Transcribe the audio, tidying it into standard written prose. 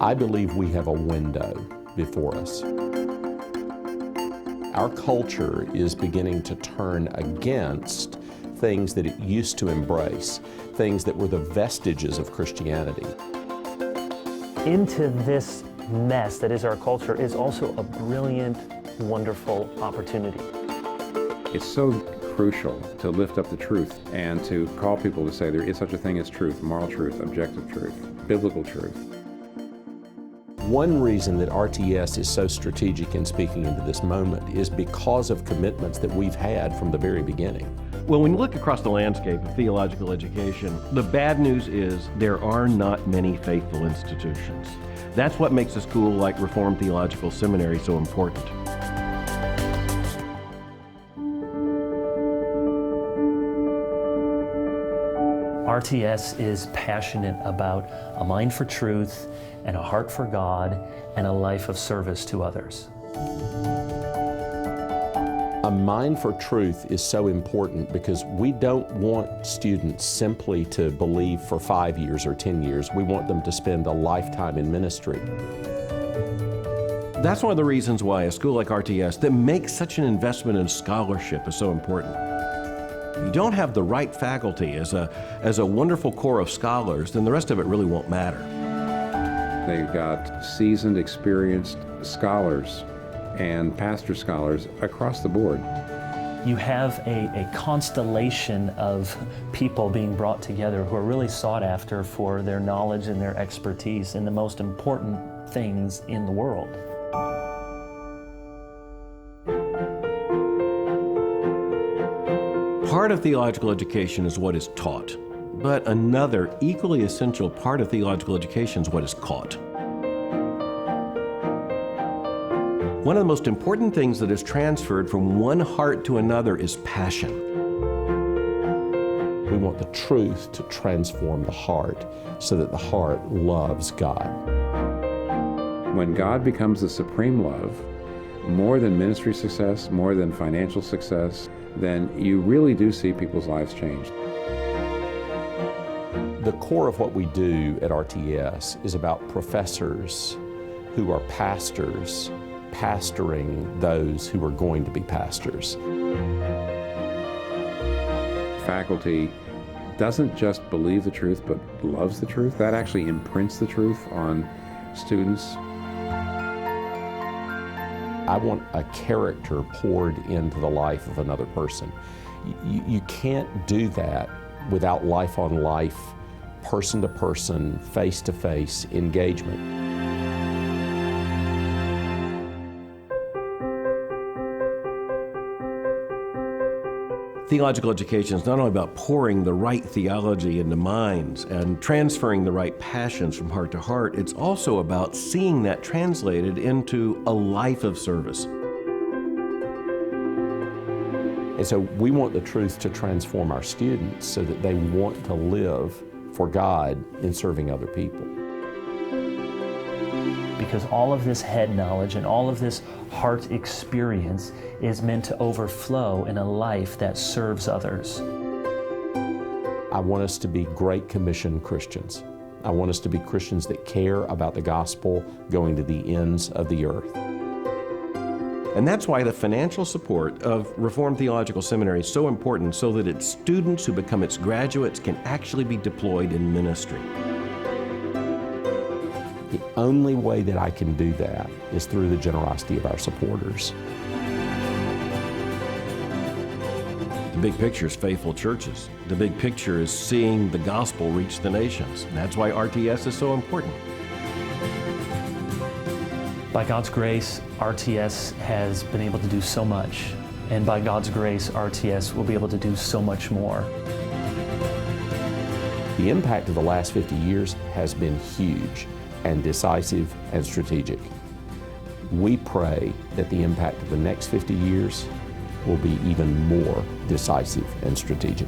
I believe we have a window before us. Our culture is beginning to turn against things that it used to embrace, things that were the vestiges of Christianity. Into this mess that is our culture is also a brilliant, wonderful opportunity. It's so crucial to lift up the truth and to call people to say there is such a thing as truth, moral truth, objective truth, biblical truth. One reason that RTS is so strategic in speaking into this moment is because of commitments that we've had from the very beginning. Well, when you look across the landscape of theological education, the bad news is there are not many faithful institutions. That's what makes a school like Reformed Theological Seminary so important. RTS is passionate about a mind for truth and a heart for God and a life of service to others. A mind for truth is so important because we don't want students simply to believe for 5 years or 10 years. We want them to spend a lifetime in ministry. That's one of the reasons why a school like RTS that makes such an investment in scholarship is so important. If you don't have the right faculty as a wonderful core of scholars, then the rest of it really won't matter. They've got seasoned, experienced scholars and pastor scholars across the board. You have a constellation of people being brought together who are really sought after for their knowledge and their expertise in the most important things in the world. Part of theological education is what is taught, but another equally essential part of theological education is what is caught. One of the most important things that is transferred from one heart to another is passion. We want the truth to transform the heart so that the heart loves God. When God becomes the supreme love, more than ministry success, more than financial success, then you really do see people's lives change. The core of what we do at RTS is about professors who are pastors pastoring those who are going to be pastors. Faculty Doesn't just believe the truth, but loves the truth. That actually imprints the truth on students. I want a character poured into the life of another person. You can't do that without life-on-life, person-to-person, face-to-face engagement. Theological education is not only about pouring the right theology into minds and transferring the right passions from heart to heart, it's also about seeing that translated into a life of service. And so we want the truth to transform our students so that they want to live for God in serving other people. Because all of this head knowledge and all of this heart experience is meant to overflow in a life that serves others. I want us to be Great Commission Christians. I want us to be Christians that care about the gospel going to the ends of the earth. And that's why the financial support of Reformed Theological Seminary is so important, so that its students who become its graduates can actually be deployed in ministry. The only way that I can do that is through the generosity of our supporters. The big picture is faithful churches. The big picture is seeing the gospel reach the nations. And that's why RTS is so important. By God's grace, RTS has been able to do so much. And by God's grace, RTS will be able to do so much more. The impact of the last 50 years has been huge and decisive and strategic. We pray that the impact of the next 50 years will be even more decisive and strategic.